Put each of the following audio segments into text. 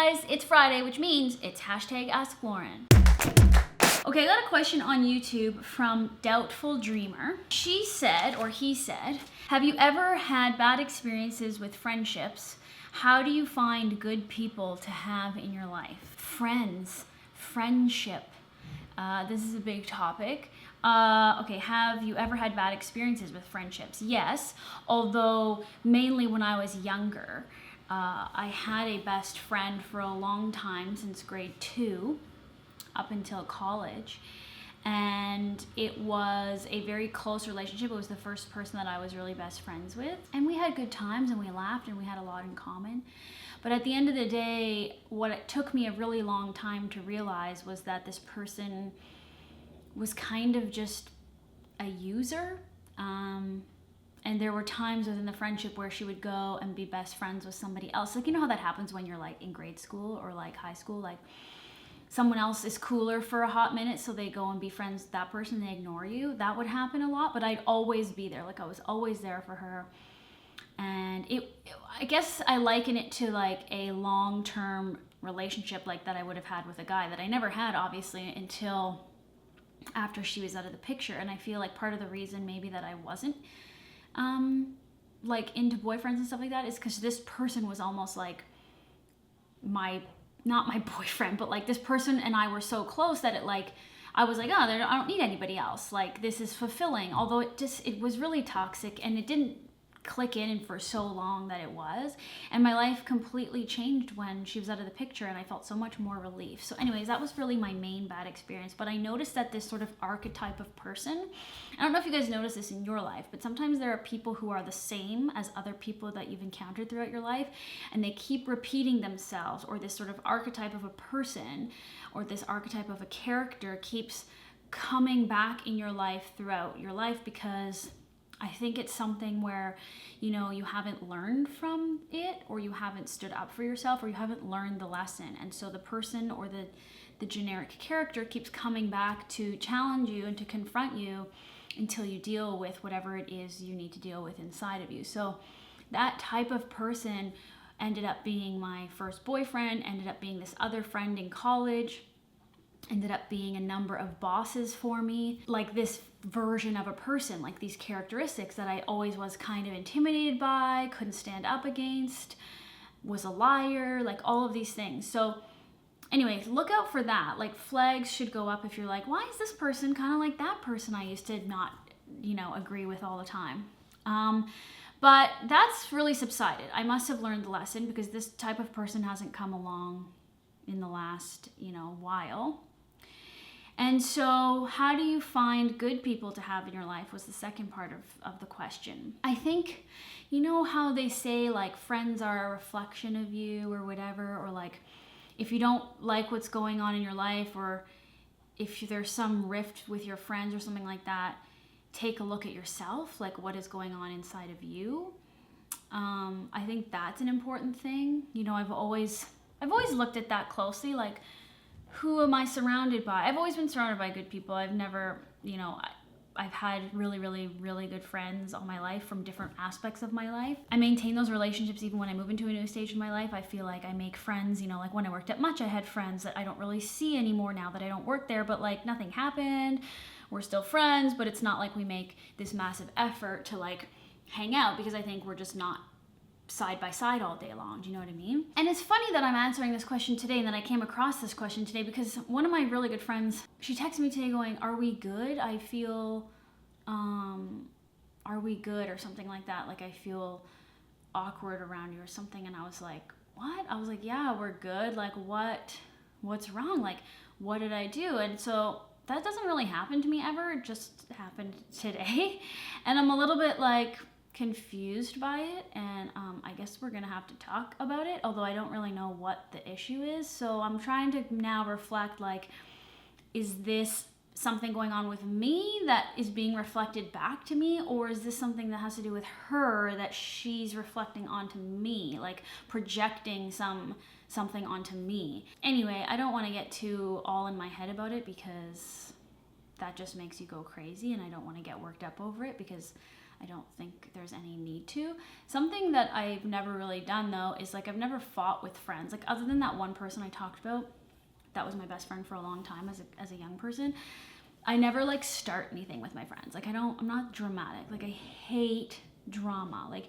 guys, it's Friday, which means it's hashtag AskLauren. Okay, I got a question on YouTube from Doubtful Dreamer. She said, or he said, have you ever had bad experiences with friendships? How do you find good people to have in your life? Friends, friendship. This is a big topic. Okay, have you ever had bad experiences with friendships? Yes, although mainly when I was younger. I had a best friend for a long time, since grade 2 up until college, and it was a very close relationship. It was the first person that I was really best friends with, and we had good times and we laughed and we had a lot in common. But at the end of the day, what it took me a really long time to realize was that this person was kind of just a user. And there were times within the friendship where she would go and be best friends with somebody else. Like, you know how that happens when you're like in grade school or like high school, like someone else is cooler for a hot minute, so they go and be friends with that person, they ignore you. That would happen a lot, but I'd always be there. Like, I was always there for her. And I guess I liken it to like a long-term relationship like that I would have had with a guy that I never had, obviously, until after she was out of the picture. And I feel like part of the reason maybe that I wasn't like into boyfriends and stuff like that is because this person was almost like not my boyfriend, but like this person and I were so close that I was like, oh, I don't need anybody else. Like, this is fulfilling. Although it was really toxic, and it didn't click in for so long that it was. And my life completely changed when she was out of the picture, and I felt so much more relief. So anyways, that was really my main bad experience. But I noticed that this sort of archetype of person, I don't know if you guys notice this in your life, but sometimes there are people who are the same as other people that you've encountered throughout your life, and they keep repeating themselves, or this sort of archetype of a person or this archetype of a character keeps coming back in your life throughout your life, because I think it's something where, you know, you haven't learned from it, or you haven't stood up for yourself, or you haven't learned the lesson. And so the person or the generic character keeps coming back to challenge you and to confront you until you deal with whatever it is you need to deal with inside of you. So that type of person ended up being my first boyfriend, ended up being this other friend in college, ended up being a number of bosses for me. Like, this version of a person, like these characteristics that I always was kind of intimidated by, couldn't stand up against, was a liar, like all of these things. So anyways, look out for that. Like, flags should go up if you're like, why is this person kind of like that person I used to not, agree with all the time? But that's really subsided. I must have learned the lesson, because this type of person hasn't come along in the last, while. And so how do you find good people to have in your life was the second part of the question. I think, you know how they say like friends are a reflection of you or whatever, or like if you don't like what's going on in your life, or if there's some rift with your friends or something like that, take a look at yourself, like what is going on inside of you. I think that's an important thing. I've always looked at that closely, like, who am I surrounded by? I've always been surrounded by good people. I've never, I've had really, really, really good friends all my life from different aspects of my life. I maintain those relationships even when I move into a new stage in my life. I feel like I make friends, like when I worked at Much, I had friends that I don't really see anymore now that I don't work there, but like nothing happened. We're still friends, but it's not like we make this massive effort to like hang out, because I think we're just not side by side all day long. Do you know what I mean? And it's funny that I'm answering this question today, and that I came across this question today, because one of my really good friends, she texted me today going, are we good? I feel, are we good? Or something like that. Like, I feel awkward around you or something. And I was like, what? I was like, yeah, we're good. Like, what's wrong? Like, what did I do? And so that doesn't really happen to me ever. It just happened today. And I'm a little bit like confused by it, and I guess we're gonna have to talk about it, although I don't really know what the issue is. So I'm trying to now reflect, like, is this something going on with me that is being reflected back to me, or is this something that has to do with her that she's reflecting onto me, like projecting something onto me? Anyway, I don't want to get too all in my head about it, because that just makes you go crazy, and I don't want to get worked up over it, because I don't think there's any need to. Something that I've never really done though is like I've never fought with friends. Like other than that one person I talked about, that was my best friend for a long time as a young person. I never like start anything with my friends. Like I'm not dramatic. Like I hate drama. Like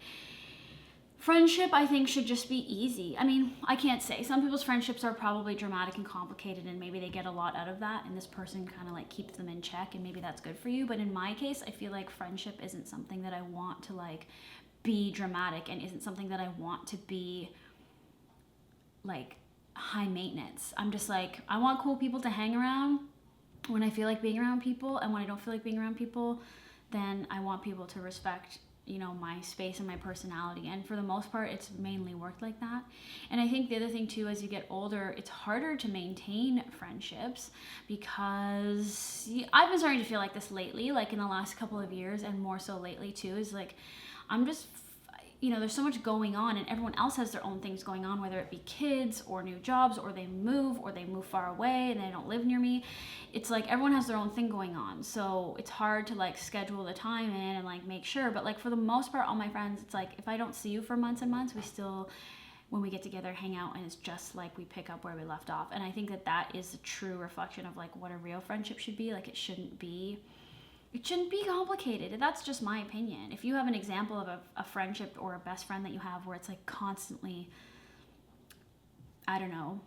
friendship, I think, should just be easy. I mean, I can't say. Some people's friendships are probably dramatic and complicated, and maybe they get a lot out of that, and this person kind of like keeps them in check, and maybe that's good for you. But in my case, I feel like friendship isn't something that I want to like be dramatic, and isn't something that I want to be like high maintenance. I'm just like, I want cool people to hang around when I feel like being around people, and when I don't feel like being around people, then I want people to respect, you know, my space and my personality. And for the most part, it's mainly worked like that. And I think the other thing too, as you get older, it's harder to maintain friendships because I've been starting to feel like this lately, like in the last couple of years, and more so lately too, is like, I'm just, you know, there's so much going on, and everyone else has their own things going on, whether it be kids or new jobs, or they move far away and they don't live near me. It's like everyone has their own thing going on, so it's hard to like schedule the time in and like make sure. But like for the most part, all my friends, it's like if I don't see you for months and months, we still, when we get together, hang out, and it's just like we pick up where we left off. And I think that that is a true reflection of like what a real friendship should be. Like it shouldn't be complicated. That's just my opinion. If you have an example of a friendship or a best friend that you have where it's like constantly, I don't know,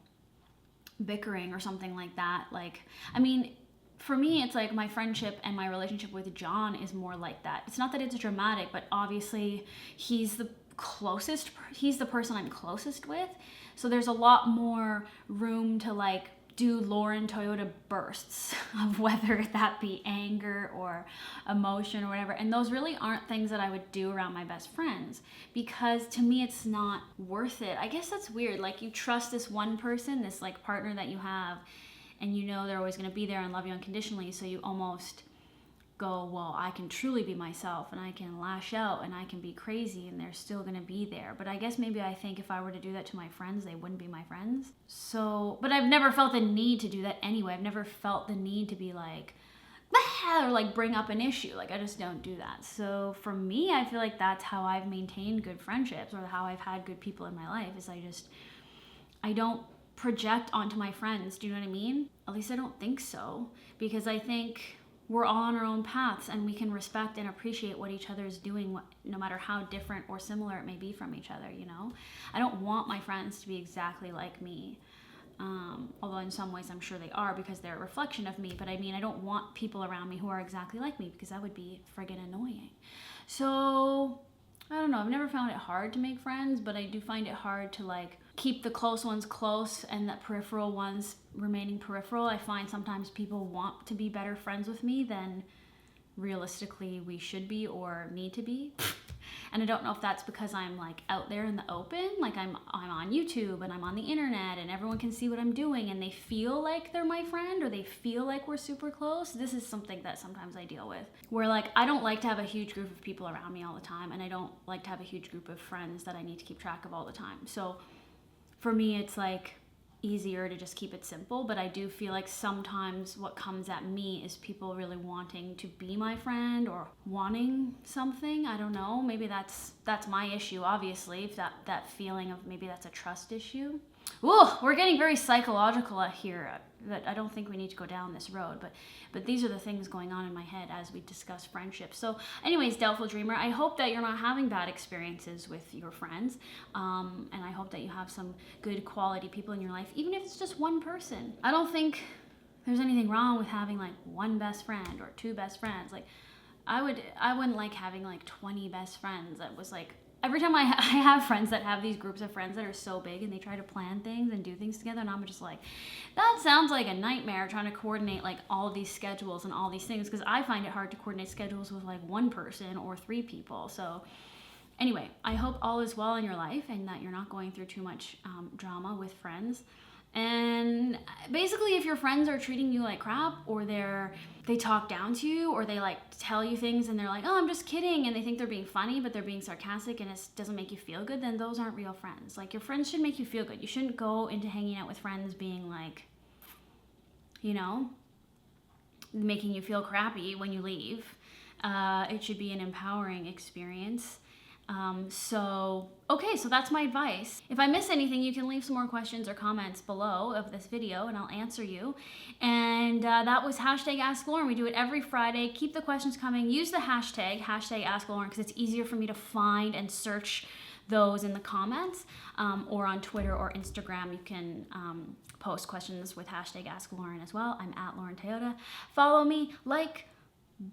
bickering or something like that, like, I mean, for me, it's like my friendship and my relationship with John is more like that. It's not that it's dramatic, but obviously he's the person I'm closest with. So there's a lot more room to like do Lauren Toyota bursts of whether that be anger or emotion or whatever. And those really aren't things that I would do around my best friends, because to me it's not worth it. I guess that's weird. Like you trust this one person, this like partner that you have, and you know they're always going to be there and love you unconditionally, so you almost go, well, I can truly be myself and I can lash out and I can be crazy and they're still gonna be there. But I guess maybe I think if I were to do that to my friends, they wouldn't be my friends. So, but I've never felt the need to do that anyway. I've never felt the need to be like, or like bring up an issue. Like I just don't do that. So for me, I feel like that's how I've maintained good friendships, or how I've had good people in my life, is I don't project onto my friends. Do you know what I mean? At least I don't think so, because I think we're all on our own paths, and we can respect and appreciate what each other is doing, no matter how different or similar it may be from each other, you know? I don't want my friends to be exactly like me, although in some ways I'm sure they are, because they're a reflection of me. But I mean, I don't want people around me who are exactly like me, because that would be friggin' annoying. So, I don't know, I've never found it hard to make friends, but I do find it hard to like keep the close ones close and the peripheral ones remaining peripheral. I find sometimes people want to be better friends with me than realistically we should be or need to be. And I don't know if that's because I'm like out there in the open, like I'm on YouTube and I'm on the internet and everyone can see what I'm doing and they feel like they're my friend, or they feel like we're super close. This is something that sometimes I deal with, where like I don't like to have a huge group of people around me all the time, and I don't like to have a huge group of friends that I need to keep track of all the time. So for me, it's like easier to just keep it simple. But I do feel like sometimes what comes at me is people really wanting to be my friend or wanting something. I don't know. Maybe that's my issue, obviously, if that feeling of maybe that's a trust issue. Ooh, we're getting very psychological here. That I don't think we need to go down this road, but these are the things going on in my head as we discuss friendship. So anyways, Doubtful Dreamer, I hope that you're not having bad experiences with your friends, and I hope that you have some good quality people in your life, even if it's just one person. I don't think there's anything wrong with having like one best friend or two best friends. Like I wouldn't like having like 20 best friends. That was like, every time I have friends that have these groups of friends that are so big and they try to plan things and do things together, and I'm just like, that sounds like a nightmare, trying to coordinate like all these schedules and all these things, because I find it hard to coordinate schedules with like one person or three people. So anyway, I hope all is well in your life and that you're not going through too much drama with friends. And basically, if your friends are treating you like crap, or they talk down to you, or they like tell you things and they're like, oh, I'm just kidding, and they think they're being funny but they're being sarcastic and it doesn't make you feel good, then those aren't real friends. Like, your friends should make you feel good. You shouldn't go into hanging out with friends being like, you know, making you feel crappy when you leave. It should be an empowering experience. So that's my advice. If I miss anything, you can leave some more questions or comments below of this video and I'll answer you. And that was #AskLauren. We do it every Friday. Keep the questions coming. Use the hashtag #AskLauren, because it's easier for me to find and search those in the comments, or on Twitter or Instagram. You can post questions with #AskLauren as well. I'm @LaurenToyota. Follow me, like,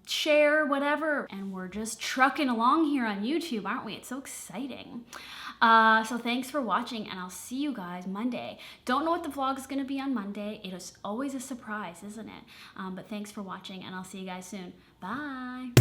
share, whatever. And we're just trucking along here on YouTube, aren't we? It's so exciting. So thanks for watching, and I'll see you guys Monday. Don't know what the vlog is going to be on Monday. It is always a surprise, isn't it? But thanks for watching, and I'll see you guys soon. Bye.